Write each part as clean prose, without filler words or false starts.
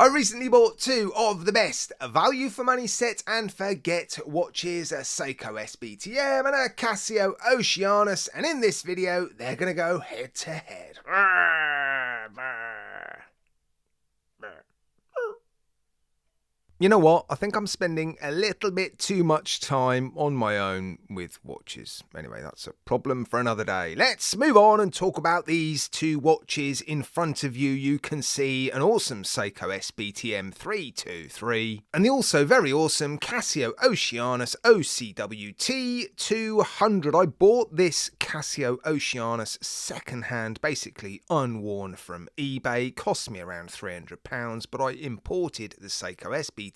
I recently bought two of the best value for money set and forget watches, a Seiko SBTM and a Casio Oceanus, and in this video they're gonna go head to head. You know what? I think I'm spending a little bit too much time on my own with watches. Anyway, that's a problem for another day. Let's move on and talk about these two watches in front of you. You can see an awesome Seiko SBTM 323 and the also very awesome Casio Oceanus OCWT 200. I bought this Casio Oceanus secondhand, basically unworn from eBay. Cost me around £300, but I imported the Seiko SBTM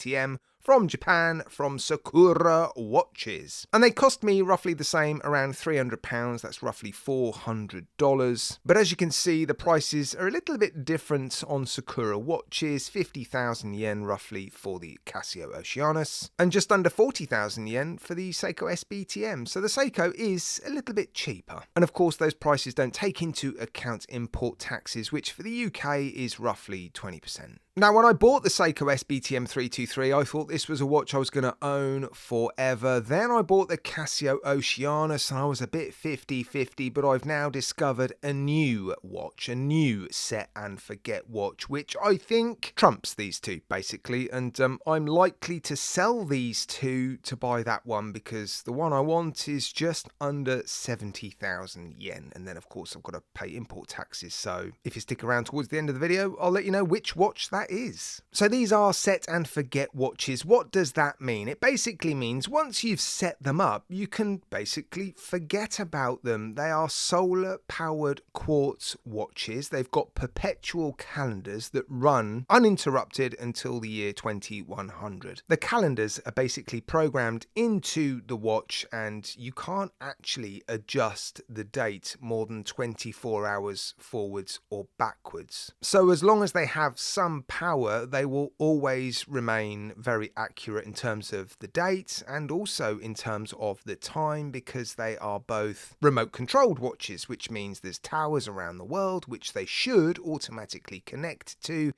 from Japan from Sakura Watches, and they cost me roughly the same, around £300. That's roughly $400. But as you can see, the prices are a little bit different on Sakura Watches. 50,000 yen roughly for the Casio Oceanus and just under 40,000 yen for the Seiko SBTM. So the Seiko is a little bit cheaper, and of course those prices don't take into account import taxes, which for the UK is roughly 20%. Now, when I bought the Seiko SBTM 323, I thought this was a watch I was going to own forever. Then I bought the Casio Oceanus and I was a bit 50-50, but I've now discovered a new watch, a new set and forget watch, which I think trumps these two, basically. And I'm likely to sell these two to buy that one, because the one I want is just under 70,000 yen. And then, of course, I've got to pay import taxes. So if you stick around towards the end of the video, I'll let you know which watch that is. So these are set and forget watches. What does that mean? It basically means once you've set them up, you can basically forget about them. They are solar powered quartz watches. They've got perpetual calendars that run uninterrupted until the year 2100. The calendars are basically programmed into the watch, and you can't actually adjust the date more than 24 hours forwards or backwards. So as long as they have some power, they will always remain very accurate in terms of the date and also in terms of the time, because they are both remote controlled watches, which means there's towers around the world which they should automatically connect to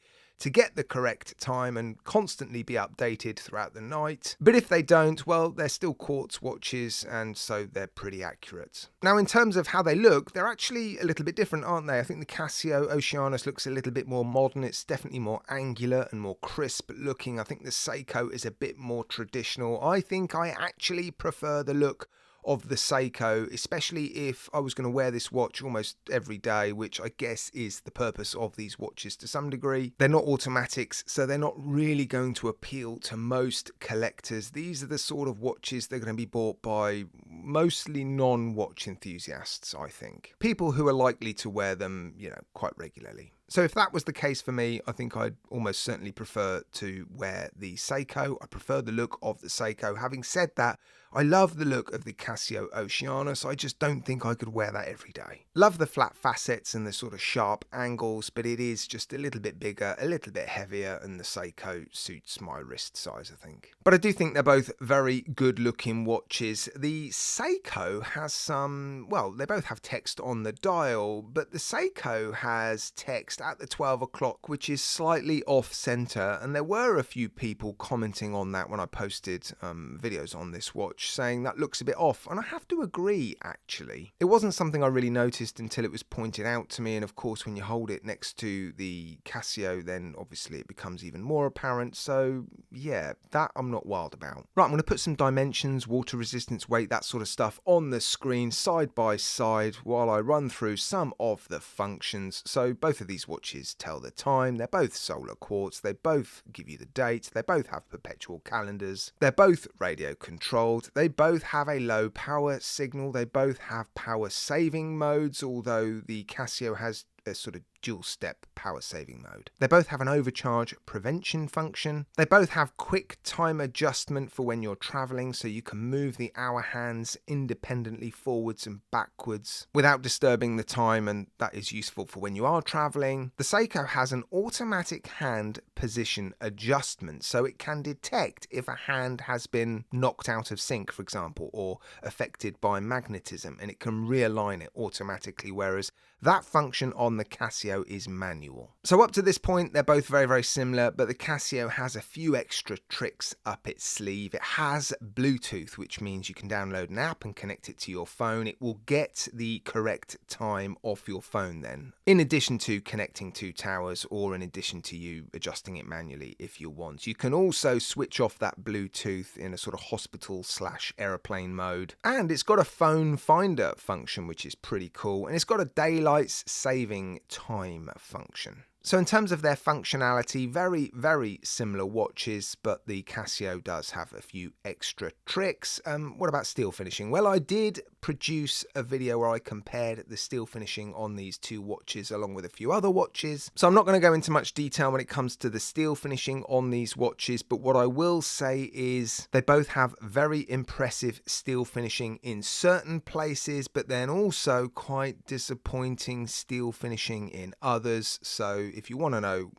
get the correct time and constantly be updated throughout the night. But if they don't, well, they're still quartz watches, and so they're pretty accurate. Now, in terms of how they look, they're actually a little bit different, aren't they? I think the Casio Oceanus looks a little bit more modern. It's definitely more angular and more crisp looking. I think the Seiko is a bit more traditional. I think I actually prefer the look of the Seiko, especially if I was going to wear this watch almost every day, which I guess is the purpose of these watches to some degree. They're not automatics, so they're not really going to appeal to most collectors. These are the sort of watches that are going to be bought by mostly non-watch enthusiasts, I think. People who are likely to wear them, quite regularly. So if that was the case for me, I think I'd almost certainly prefer to wear the Seiko. I prefer the look of the Seiko. Having said that, I love the look of the Casio Oceanus. I just don't think I could wear that every day. Love the flat facets and the sort of sharp angles, but it is just a little bit bigger, a little bit heavier, and the Seiko suits my wrist size, I think. But I do think they're both very good looking watches. The Seiko has some, well, they both have text on the dial, but the Seiko has text at the 12 o'clock, which is slightly off center, and there were a few people commenting on that when I posted videos on this watch, saying that looks a bit off, and I have to agree. Actually, it wasn't something I really noticed until it was pointed out to me, and of course when you hold it next to the Casio, then obviously it becomes even more apparent. So yeah, that I'm not wild about. Right, I'm going to put some dimensions, water resistance, weight, that sort of stuff on the screen side by side while I run through some of the functions. So both of these watches tell the time. They're both solar quartz. They both give you the date. They both have perpetual calendars. They're both radio controlled. They both have a low power signal. They both have power saving modes, although the Casio has a sort of dual step power saving mode. They both have an overcharge prevention function. They both have quick time adjustment for when you're traveling, so you can move the hour hands independently forwards and backwards without disturbing the time, and that is useful for when you are traveling. The Seiko has an automatic hand position adjustment, so it can detect if a hand has been knocked out of sync, for example, or affected by magnetism, and it can realign it automatically, whereas that function on the Casio is manual. So up to this point, they're both very, very similar, but the Casio has a few extra tricks up its sleeve. It has Bluetooth, which means you can download an app and connect it to your phone. It will get the correct time off your phone then, in addition to connecting to towers or in addition to you adjusting it manually if you want. You can also switch off that Bluetooth in a sort of hospital/aeroplane mode, and it's got a phone finder function, which is pretty cool, and it's got a daylight saving time function. So in terms of their functionality, very, very similar watches, but the Casio does have a few extra tricks. What about steel finishing? Well, I did produce a video where I compared the steel finishing on these two watches along with a few other watches. So I'm not going to go into much detail when it comes to the steel finishing on these watches, but what I will say is they both have very impressive steel finishing in certain places, but then also quite disappointing steel finishing in others. So if you want to know,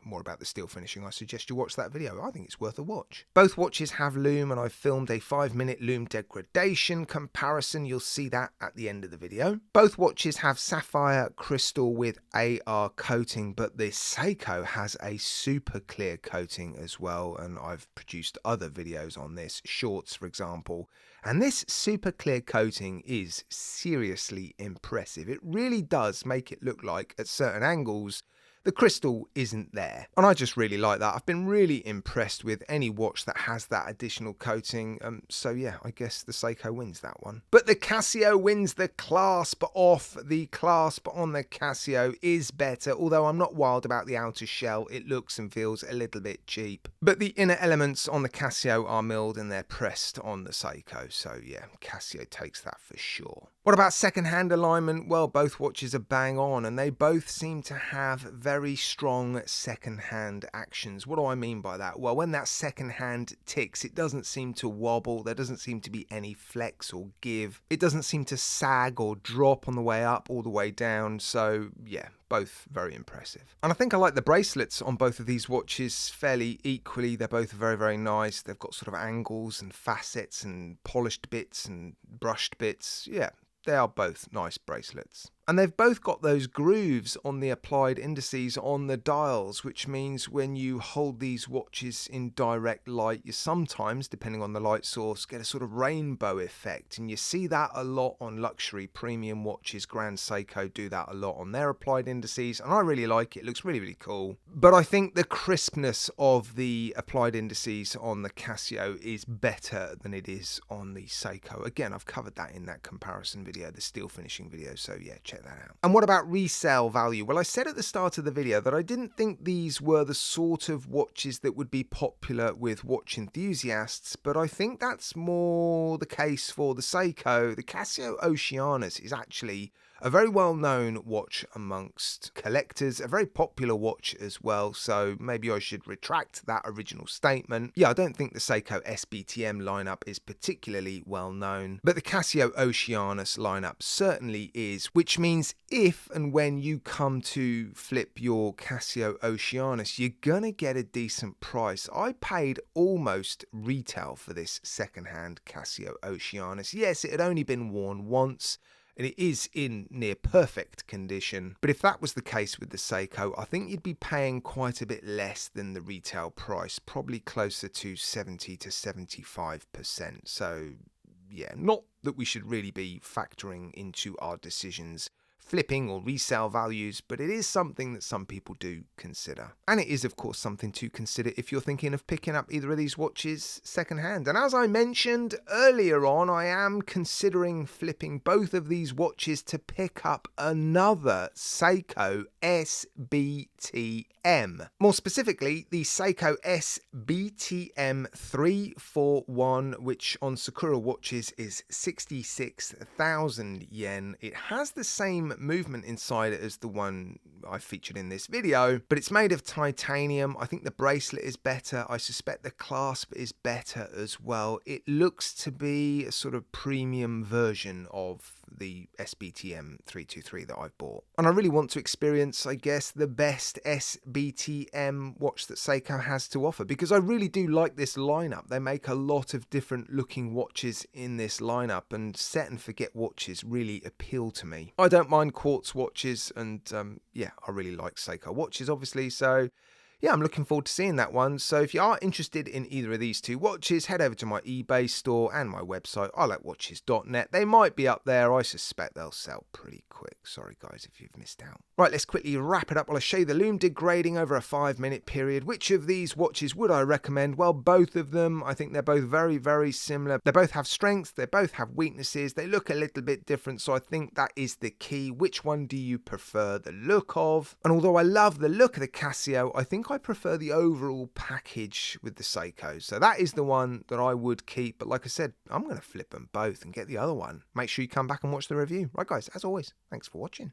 more about the steel finishing, I suggest you watch that video. I think it's worth a watch. Both watches have lume, and I've filmed a 5-minute lume degradation comparison. You'll see that at the end of the video. Both watches have sapphire crystal with AR coating, but the Seiko has a super clear coating as well, and I've produced other videos on this, shorts for example. And this super clear coating is seriously impressive. It really does make it look like at certain angles the crystal isn't there. And I just really like that. I've been really impressed with any watch that has that additional coating. So yeah, I guess the Seiko wins that one. But the Casio wins the clasp off. The clasp on the Casio is better, although I'm not wild about the outer shell. It looks and feels a little bit cheap. But the inner elements on the Casio are milled and they're pressed on the Seiko. So yeah, Casio takes that for sure. What about second-hand alignment? Well, both watches are bang on, and they both seem to have very strong second-hand actions. What do I mean by that? Well, when that second-hand ticks, it doesn't seem to wobble. There doesn't seem to be any flex or give. It doesn't seem to sag or drop on the way up or the way down. So yeah, both very impressive. And I think I like the bracelets on both of these watches fairly equally. They're both very, very nice. They've got sort of angles and facets and polished bits and brushed bits. Yeah, they are both nice bracelets. And they've both got those grooves on the applied indices on the dials, which means when you hold these watches in direct light, you sometimes, depending on the light source, get a sort of rainbow effect. And you see that a lot on luxury premium watches. Grand Seiko do that a lot on their applied indices, and I really like it. It looks really, really cool. But I think the crispness of the applied indices on the Casio is better than it is on the Seiko. Again, I've covered that in that comparison video, the steel finishing video, so yeah, check that out. And what about resale value? Well, I said at the start of the video that I didn't think these were the sort of watches that would be popular with watch enthusiasts, but I think that's more the case for the Seiko. The Casio Oceanus is actually a very well-known watch amongst collectors, a very popular watch as well, so maybe I should retract that original statement. Yeah, I don't think the Seiko SBTM lineup is particularly well-known, but the Casio Oceanus lineup certainly is, which means if and when you come to flip your Casio Oceanus, you're gonna get a decent price. I paid almost retail for this second-hand Casio Oceanus. Yes, it had only been worn once, and it is in near perfect condition. But if that was the case with the Seiko, I think you'd be paying quite a bit less than the retail price, probably closer to 70 to 75%. So yeah, not that we should really be factoring into our decisions flipping or resale values, but it is something that some people do consider. And it is of course something to consider if you're thinking of picking up either of these watches secondhand. And as I mentioned earlier on, I am considering flipping both of these watches to pick up another Seiko SBTM. More specifically, the Seiko SBTM 341, which on Sakura watches is 66,000 yen. It has the same movement inside it as the one I featured in this video, but it's made of titanium. I think the bracelet is better. I suspect the clasp is better as well. It looks to be a sort of premium version of the SBTM 323 that I've bought. And I really want to experience, I guess, the best SBTM watch that Seiko has to offer, because I really do like this lineup. They make a lot of different looking watches in this lineup, and set and forget watches really appeal to me. I don't mind quartz watches, and yeah, I really like Seiko watches, obviously, so yeah, I'm looking forward to seeing that one. So if you are interested in either of these two watches, head over to my eBay store and my website, ilikewatches.net. They might be up there. I suspect they'll sell pretty quick. Sorry guys if you've missed out. Right, let's quickly wrap it up while I show you the lume degrading over a 5-minute period. Which of these watches would I recommend? Well, both of them. I think they're both very, very similar. They both have strengths. They both have weaknesses. They look a little bit different. So I think that is the key. Which one do you prefer the look of? And although I love the look of the Casio, I think I prefer the overall package with the Seiko. So that is the one that I would keep. But like I said, I'm going to flip them both and get the other one. Make sure you come back and watch the review. Right guys, as always, thanks for watching.